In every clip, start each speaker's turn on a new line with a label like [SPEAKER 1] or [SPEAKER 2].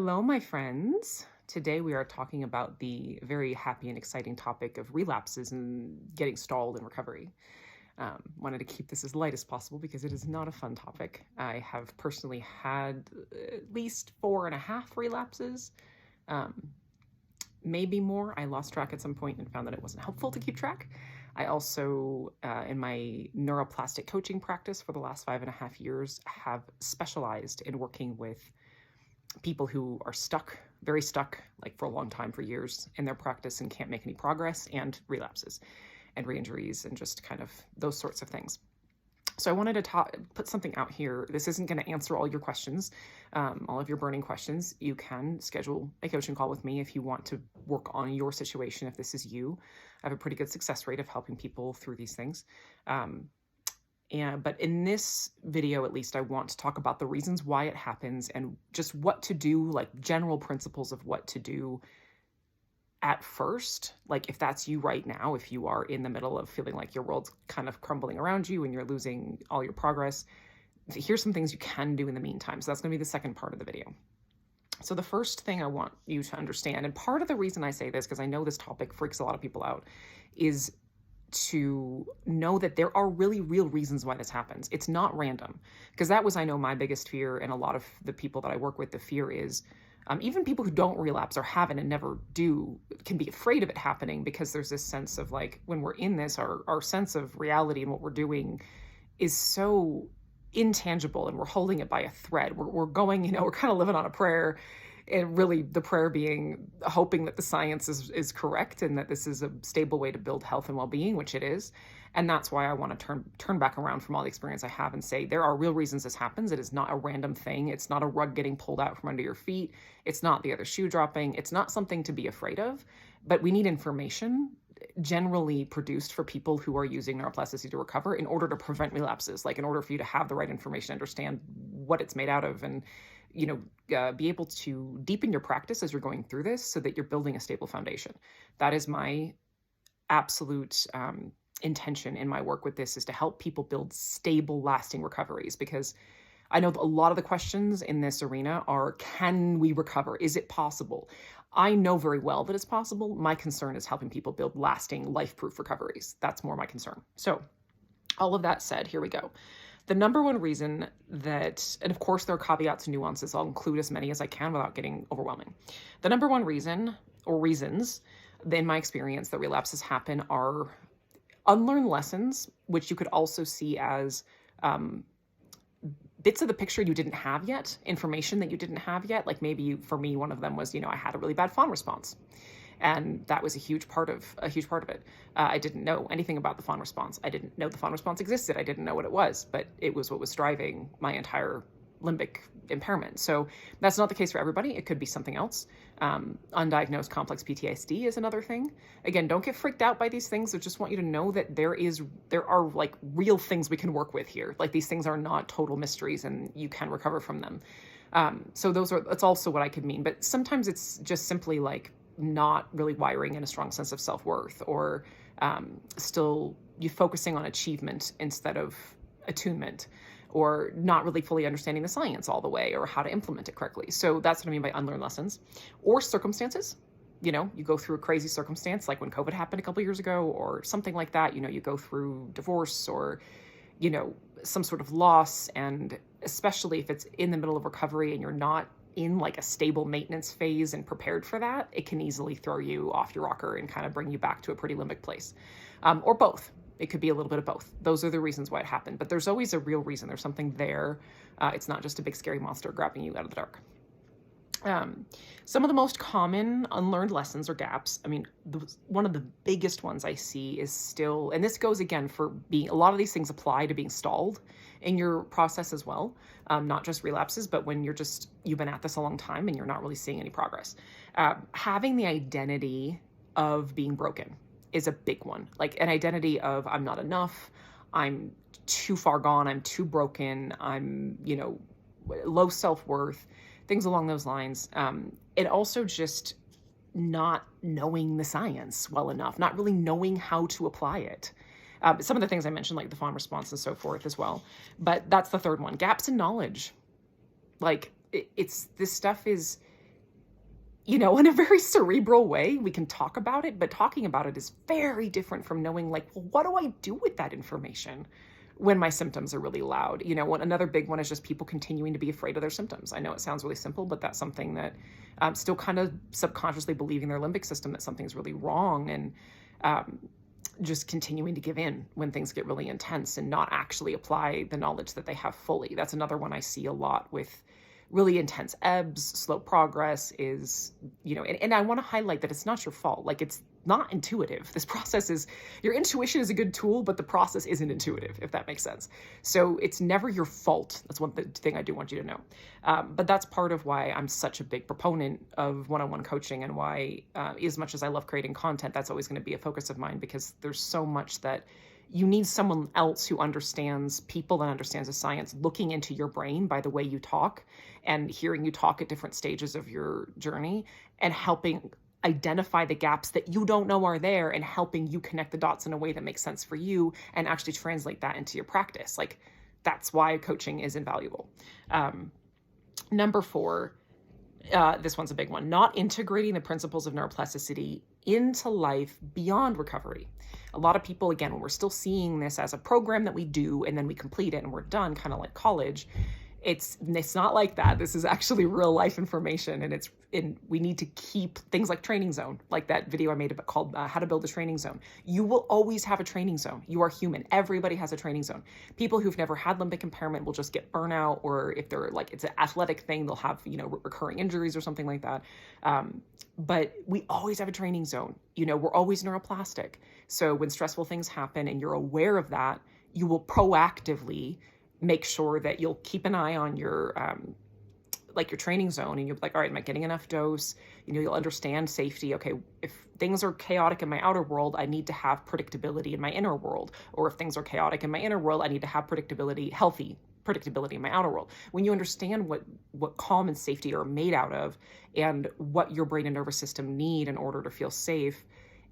[SPEAKER 1] Hello, my friends. Today we are talking about the very happy and exciting topic of relapses and getting stalled in recovery. Wanted to keep this as light as possible because it is not a fun topic. I have personally had at least 4.5 relapses, um, maybe more. I lost track at some point and found that it wasn't helpful to keep track. I also, in my neuroplastic coaching practice for the last 5.5 years, have specialized in working with people who are stuck, very stuck, like for a long time, for years in their practice and can't make any progress, and relapses and re-injuries and just kind of those sorts of things. So I wanted to put something out here. This isn't going to answer all your questions, all of your burning questions. You can schedule a coaching call with me if you want to work on your situation, if this is you. I have a pretty good success rate of helping people through these things. But in this video, at least, I want to talk about the reasons why it happens and just what to do, like general principles of what to do at first. Like if that's you right now, if you are in the middle of feeling like your world's kind of crumbling around you and you're losing all your progress, here's some things you can do in the meantime. So that's going to be the second part of the video. So the first thing I want you to understand, and part of the reason I say this, because I know this topic freaks a lot of people out, is to know that there are really real reasons why this happens. It's not random, because that was, I know, my biggest fear, and a lot of the people that I work with, the fear is, even people who don't relapse or haven't and never do can be afraid of it happening, because there's this sense of like, when we're in this, our sense of reality and what we're doing is so intangible and we're holding it by a thread. We're going, we're kind of living on a prayer. And really the prayer being hoping that the science is correct and that this is a stable way to build health and well-being, which it is. And that's why I want to turn back around from all the experience I have and say, there are real reasons this happens. It is not a random thing. It's not a rug getting pulled out from under your feet. It's not the other shoe dropping. It's not something to be afraid of, but we need information generally produced for people who are using neuroplasticity to recover in order to prevent relapses, like in order for you to have the right information, understand what it's made out of, and be able to deepen your practice as you're going through this so that you're building a stable foundation. That is my absolute intention in my work with this, is to help people build stable, lasting recoveries, because I know a lot of the questions in this arena are, can we recover? Is it possible? I know very well that it's possible. My concern is helping people build lasting, life-proof recoveries. That's more my concern. So all of that said, here we go. The number one reason that, and of course there are caveats and nuances, I'll include as many as I can without getting overwhelming. The number one reason, or reasons, in my experience, that relapses happen are unlearned lessons, which you could also see as bits of the picture you didn't have yet, information that you didn't have yet. Like maybe for me, one of them was, I had a really bad fawn response. And that was a huge part of it. I didn't know anything about the fawn response. I didn't know the fawn response existed. I didn't know what it was, but it was what was driving my entire limbic impairment. So that's not the case for everybody. It could be something else. Undiagnosed complex PTSD is another thing. Again, don't get freaked out by these things. I just want you to know that there are like real things we can work with here. Like these things are not total mysteries and you can recover from them. So that's also what I could mean. But sometimes it's just simply like not really wiring in a strong sense of self-worth, or still you focusing on achievement instead of attunement, or not really fully understanding the science all the way or how to implement it correctly. So that's what I mean by unlearned lessons. Or circumstances. You go through a crazy circumstance like when COVID happened a couple years ago or something like that. You go through divorce or, some sort of loss. And especially if it's in the middle of recovery and you're not in like a stable maintenance phase and prepared for that, it can easily throw you off your rocker and kind of bring you back to a pretty limbic place. Or both. It could be a little bit of both. Those are the reasons why it happened. But there's always a real reason. There's something there. It's not just a big scary monster grabbing you out of the dark. Some of the most common unlearned lessons or gaps, one of the biggest ones I see is still, and this goes again for a lot of these things apply to being stalled in your process as well. Not just relapses, but when you've been at this a long time and you're not really seeing any progress. Having the identity of being broken is a big one. Like an identity of, I'm not enough, I'm too far gone, I'm too broken, I'm, low self-worth, things along those lines. And also just not knowing the science well enough, not really knowing how to apply it. Some of the things I mentioned, like the fawn response and so forth as well. But that's the third one, gaps in knowledge. Like this stuff is in a very cerebral way, we can talk about it, but talking about it is very different from knowing like, well, what do I do with that information when my symptoms are really loud? Another big one is just people continuing to be afraid of their symptoms. I know it sounds really simple, but that's something that still kind of subconsciously believing their limbic system that something's really wrong, and just continuing to give in when things get really intense and not actually apply the knowledge that they have fully. That's another one I see a lot with really intense ebbs, slow progress is, and I want to highlight that it's not your fault. Like, it's not intuitive. This process is, your intuition is a good tool, but the process isn't intuitive, if that makes sense. So it's never your fault. That's one thing I do want you to know. But that's part of why I'm such a big proponent of one-on-one coaching, and why, as much as I love creating content, that's always going to be a focus of mine, because there's so much that you need someone else who understands people and understands the science looking into your brain by the way you talk and hearing you talk at different stages of your journey, and helping identify the gaps that you don't know are there, and helping you connect the dots in a way that makes sense for you and actually translate that into your practice. Like, that's why coaching is invaluable. Number 4, this one's a big one, not integrating the principles of neuroplasticity into life beyond recovery. A lot of people, again, when we're still seeing this as a program that we do and then we complete it and we're done, kind of like college, it's not like that. This is actually real life information, and we need to keep things like training zone, like that video I made about called How to Build a Training Zone. You will always have a training zone. You are human. Everybody has a training zone. People who've never had limbic impairment will just get burnout, or if they're like, it's an athletic thing, they'll have, recurring injuries or something like that. But we always have a training zone. We're always neuroplastic. So when stressful things happen and you're aware of that, you will proactively make sure that you'll keep an eye on your your training zone, and you'll be like, all right, am I getting enough dose? You'll understand safety. Okay, if things are chaotic in my outer world, I need to have predictability in my inner world. Or if things are chaotic in my inner world, I need to have healthy predictability in my outer world. When you understand what calm and safety are made out of, and what your brain and nervous system need in order to feel safe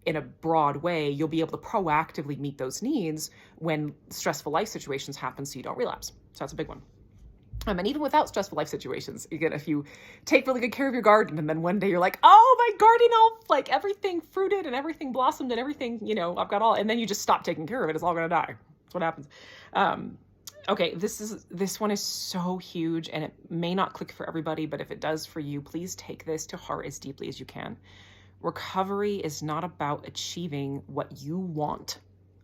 [SPEAKER 1] in a broad way, you'll be able to proactively meet those needs when stressful life situations happen, so you don't relapse. So that's a big one. And even without stressful life situations, again, if you take really good care of your garden, and then one day you're like, oh, my garden, like everything fruited and everything blossomed and everything, I've got all, and then you just stop taking care of it, it's all going to die. That's what happens. Okay, this one is so huge, and it may not click for everybody, but if it does for you, please take this to heart as deeply as you can. Recovery is not about achieving what you want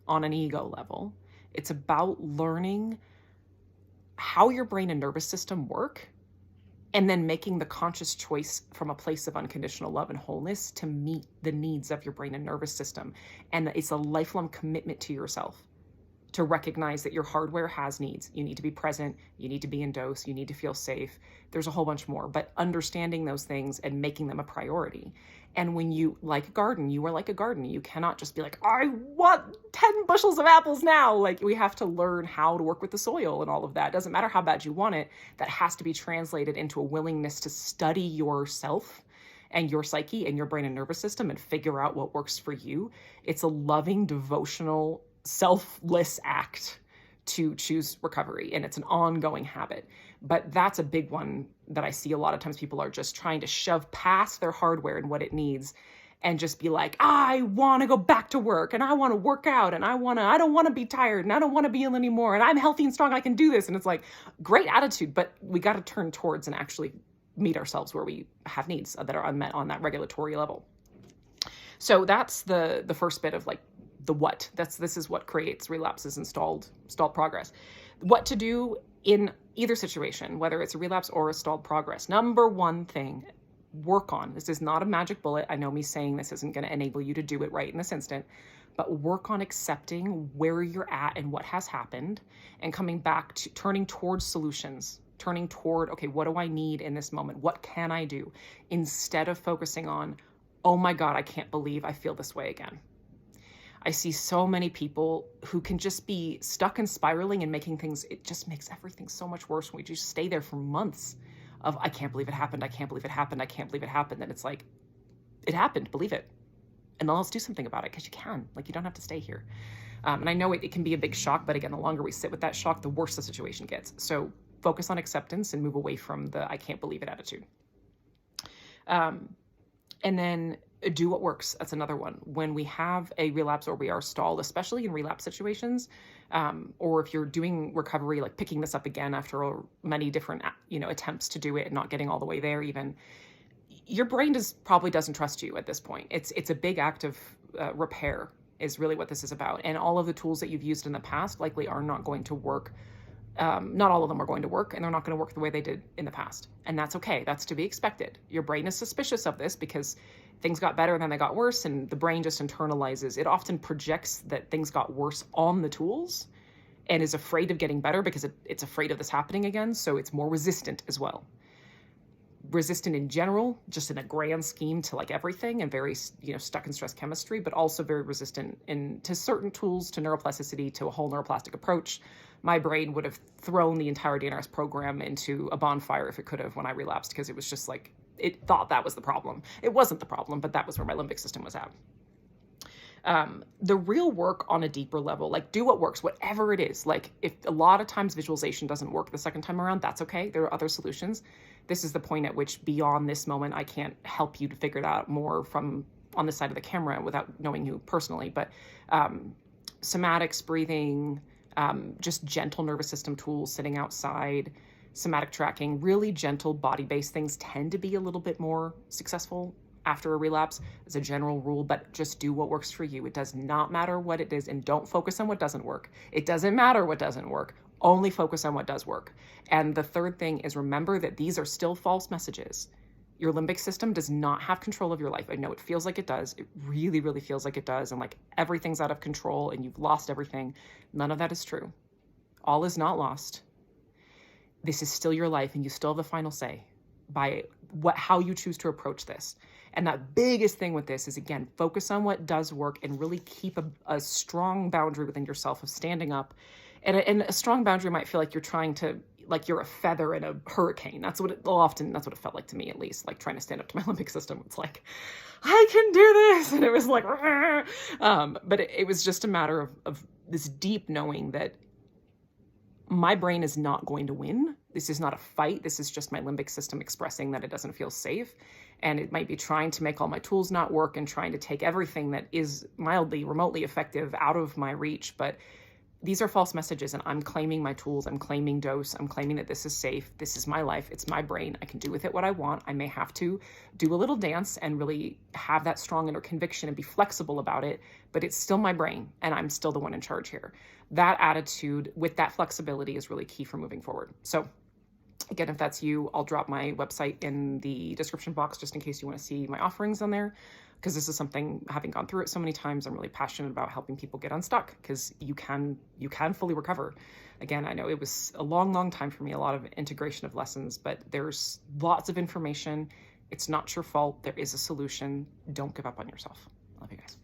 [SPEAKER 1] on an ego level. It's about learning how your brain and nervous system work, and then making the conscious choice from a place of unconditional love and wholeness to meet the needs of your brain and nervous system. And it's a lifelong commitment to yourself to recognize that your hardware has needs. You need to be present, you need to be in dose, you need to feel safe. There's a whole bunch more, but understanding those things and making them a priority. And when you like a garden, you are like a garden. You cannot just be like, I want 10 bushels of apples now. Like, we have to learn how to work with the soil and all of that. It doesn't matter how bad you want it. That has to be translated into a willingness to study yourself and your psyche and your brain and nervous system and figure out what works for you. It's a loving, devotional, selfless act to choose recovery, and it's an ongoing habit. But that's a big one that I see a lot of times. People are just trying to shove past their hardware and what it needs, and just be like, I want to go back to work, and I want to work out, and I don't want to be tired, and I don't want to be ill anymore, and I'm healthy and strong, I can do this. And it's like, great attitude, but we got to turn towards and actually meet ourselves where we have needs that are unmet on that regulatory level. So that's the first bit of like the what. This is what creates relapses and stalled progress. What to do in either situation, whether it's a relapse or a stalled progress. Number one thing, work on. This is not a magic bullet. I know me saying this isn't going to enable you to do it right in this instant, but work on accepting where you're at and what has happened, and coming back to turning towards solutions, turning toward, okay, what do I need in this moment? What can I do? Instead of focusing on, oh my God, I can't believe I feel this way again. I see so many people who can just be stuck and spiraling and making things, it just makes everything so much worse when we just stay there for months of, I can't believe it happened, I can't believe it happened, I can't believe it happened. And it's like, it happened, believe it. And then let's do something about it, because you can. Like, you don't have to stay here. And I know it can be a big shock, but again, the longer we sit with that shock, the worse the situation gets. So focus on acceptance and move away from the I can't believe it attitude. And then do what works. That's another one. When we have a relapse or we are stalled, especially in relapse situations, or if you're doing recovery, like picking this up again after many different, attempts to do it and not getting all the way there even, your brain probably doesn't trust you at this point. It's a big act of repair is really what this is about. And all of the tools that you've used in the past likely are not going to work. Not all of them are going to work, and they're not going to work the way they did in the past. And that's okay. That's to be expected. Your brain is suspicious of this because things got better and then they got worse, and the brain just internalizes. It often projects that things got worse on the tools and is afraid of getting better because it's afraid of this happening again. So it's more resistant as well. Resistant in general, just in a grand scheme to like everything, and very, stuck in stress chemistry, but also very resistant to certain tools, to neuroplasticity, to a whole neuroplastic approach. My brain would have thrown the entire DNRS program into a bonfire if it could have when I relapsed, because it was just like, it thought that was the problem. It wasn't the problem, but that was where my limbic system was at. The real work on a deeper level, like do what works, whatever it is. Like if a lot of times visualization doesn't work the second time around, that's okay. There are other solutions. This is the point at which beyond this moment, I can't help you to figure it out more from on the side of the camera without knowing you personally. But somatics, breathing, just gentle nervous system tools, sitting outside, somatic tracking, really gentle body-based things tend to be a little bit more successful after a relapse as a general rule, but just do what works for you. It does not matter what it is, and don't focus on what doesn't work. It doesn't matter what doesn't work. Only focus on what does work. And the third thing is remember that these are still false messages. Your limbic system does not have control of your life. I know it feels like it does. It really, really feels like it does. And like everything's out of control and you've lost everything. None of that is true. All is not lost. This is still your life and you still have the final say by how you choose to approach this. And that biggest thing with this is, again, focus on what does work and really keep a strong boundary within yourself of standing up. And a strong boundary might feel like you're trying to, like you're a feather in a hurricane. That's what it felt like to me, at least, like trying to stand up to my limbic system. It's like, I can do this. And it was like, but it was just a matter of this deep knowing that my brain is not going to win. This is not a fight. This is just my limbic system expressing that it doesn't feel safe. And it might be trying to make all my tools not work and trying to take everything that is mildly, remotely effective out of my reach. But these are false messages, and I'm claiming my tools. I'm claiming dose. I'm claiming that this is safe. This is my life. It's my brain. I can do with it what I want. I may have to do a little dance and really have that strong inner conviction and be flexible about it, but it's still my brain, and I'm still the one in charge here. That attitude with that flexibility is really key for moving forward. So again, if that's you, I'll drop my website in the description box just in case you want to see my offerings on there, because this is something, having gone through it so many times, I'm really passionate about helping people get unstuck, because you can fully recover. Again, I know it was a long, long time for me, a lot of integration of lessons, but there's lots of information. It's not your fault. There is a solution. Don't give up on yourself. Love you guys.